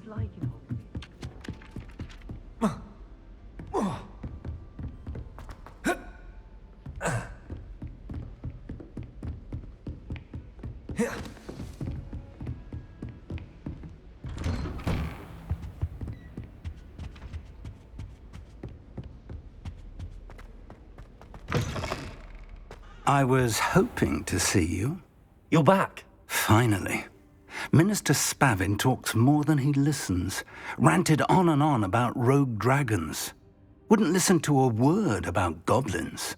like in Hogwarts? I was hoping to see you. You're back. Finally. Minister Spavin talks more than he listens. Ranted on and on about rogue dragons. Wouldn't listen to a word about goblins.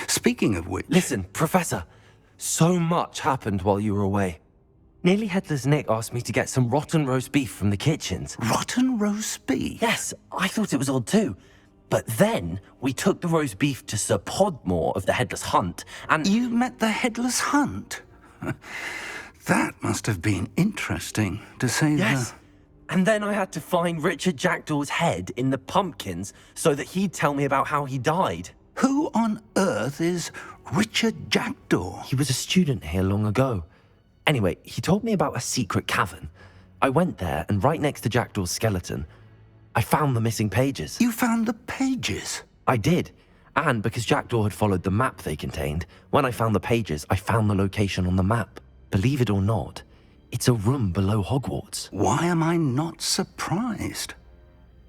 Speaking of which... Listen, Professor. So much happened while you were away. Nearly Headless Nick asked me to get some rotten roast beef from the kitchens. Rotten roast beef? Yes, I thought it was odd too. But then we took the roast beef to Sir Podmore of the Headless Hunt, and... You met the Headless Hunt? That must have been interesting, to say Yes. And then I had to find Richard Jackdaw's head in the pumpkins so that he'd tell me about how he died. Who on earth is Richard Jackdaw? He was a student here long ago. Anyway, he told me about a secret cavern. I went there, and right next to Jackdaw's skeleton, I found the missing pages. You found the pages? I did. And because Jackdaw had followed the map they contained, when I found the pages, I found the location on the map. Believe it or not, it's a room below Hogwarts. Why am I not surprised?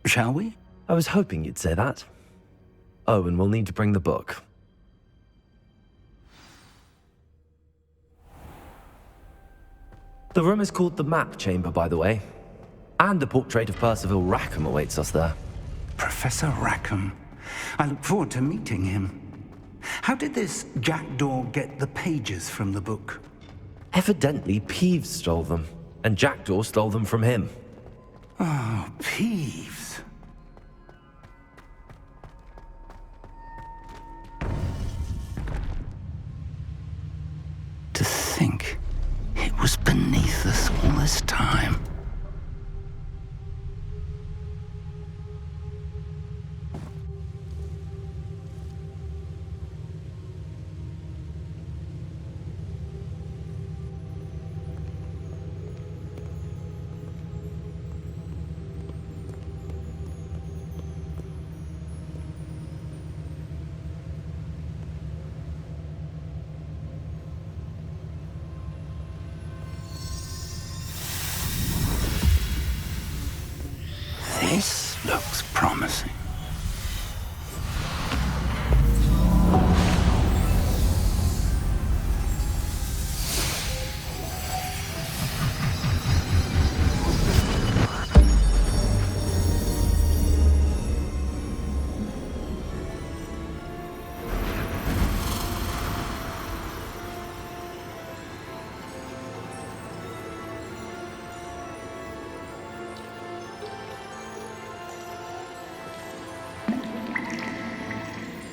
Shall we? I was hoping you'd say that. Oh, and we'll need to bring the book. The room is called the Map Chamber, by the way. And the portrait of Percival Rackham awaits us there. Professor Rackham. I look forward to meeting him. How did this Jackdaw get the pages from the book? Evidently, Peeves stole them, and Jackdaw stole them from him. Oh, Peeves. To think it was beneath us all this time. This looks promising.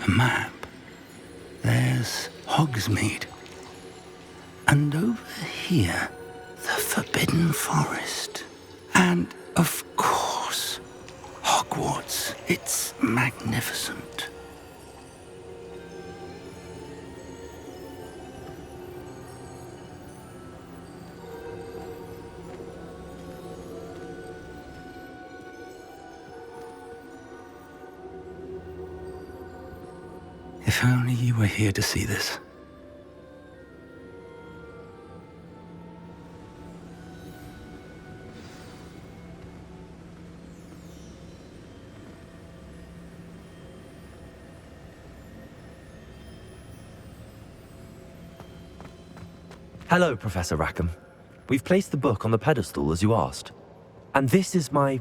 A map. There's Hogsmeade. And over here, the Forbidden Forest. And, of course, Hogwarts. It's magnificent. If only you were here to see this. Hello, Professor Rackham. We've placed the book on the pedestal as you asked. And this is my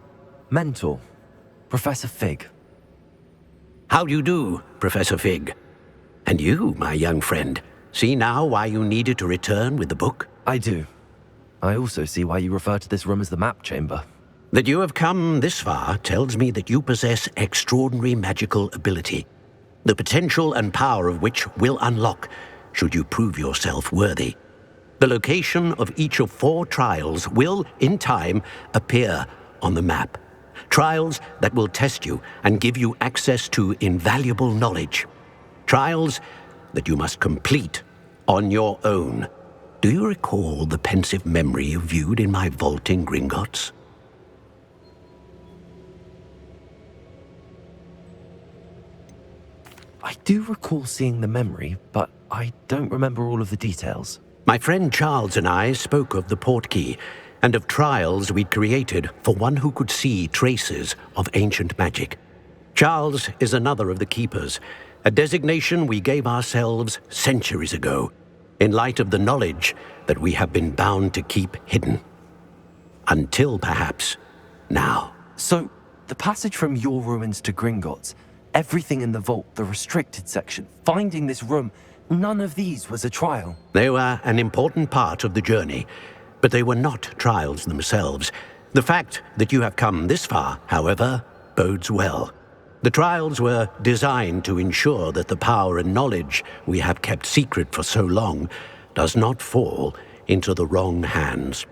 mentor, Professor Fig. How do you do, Professor Fig? And you, my young friend, see now why you needed to return with the book? I do. I also see why you refer to this room as the Map Chamber. That you have come this far tells me that you possess extraordinary magical ability, the potential and power of which will unlock should you prove yourself worthy. The location of each of 4 trials will, in time, appear on the map. Trials that will test you and give you access to invaluable knowledge. Trials that you must complete on your own. Do you recall the pensive memory you viewed in my vault in Gringotts? do recall seeing the memory, but I don't remember all of the details. My friend Charles and I spoke of the portkey and of trials we'd created for one who could see traces of ancient magic. Charles is another of the keepers, a designation we gave ourselves centuries ago, in light of the knowledge that we have been bound to keep hidden. Until perhaps now. So, the passage from your ruins to Gringotts, everything in the vault, the restricted section, finding this room, none of these was a trial. They were an important part of the journey, but they were not trials themselves. The fact that you have come this far, however, bodes well. The trials were designed to ensure that the power and knowledge we have kept secret for so long does not fall into the wrong hands.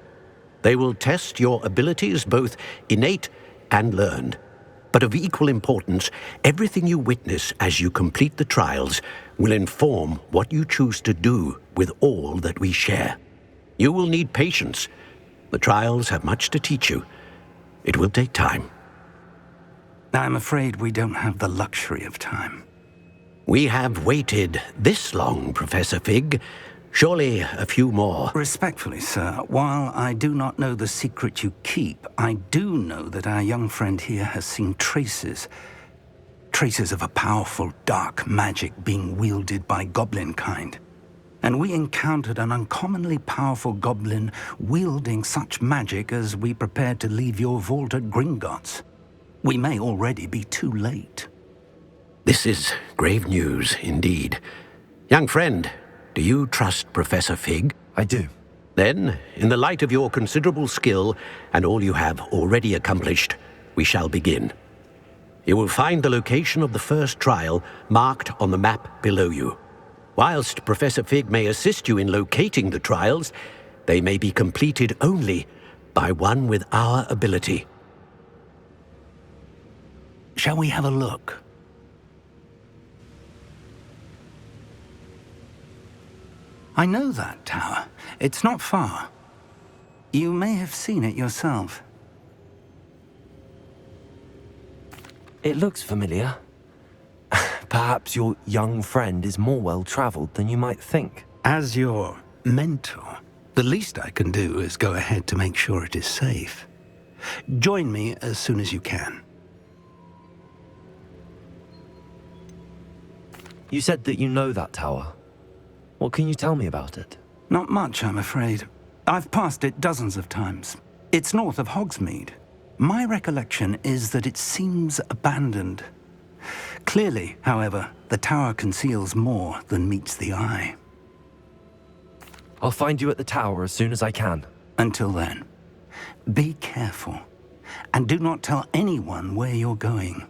They will test your abilities, both innate and learned. But of equal importance, everything you witness as you complete the trials will inform what you choose to do with all that we share. You will need patience. The trials have much to teach you. It will take time. I'm afraid we don't have the luxury of time. We have waited this long, Professor Fig. Surely a few more. Respectfully, sir, while I do not know the secret you keep, I do know that our young friend here has seen traces of a powerful dark magic being wielded by goblin kind. And we encountered an uncommonly powerful goblin wielding such magic as we prepared to leave your vault at Gringotts. We may already be too late. This is grave news indeed. Young friend, do you trust Professor Fig? I do. Then, in the light of your considerable skill and all you have already accomplished, we shall begin. You will find the location of the first trial marked on the map below you. Whilst Professor Fig may assist you in locating the trials, they may be completed only by one with our ability. Shall we have a look? I know that tower. It's not far. You may have seen it yourself. It looks familiar. Perhaps your young friend is more well-traveled than you might think. As your mentor, the least I can do is go ahead to make sure it is safe. Join me as soon as you can. You said that you know that tower. What can you tell me about it? Not much, I'm afraid. I've passed it dozens of times. It's north of Hogsmeade. My recollection is that it seems abandoned. Clearly, however, the tower conceals more than meets the eye. I'll find you at the tower as soon as I can. Until then, be careful, and do not tell anyone where you're going.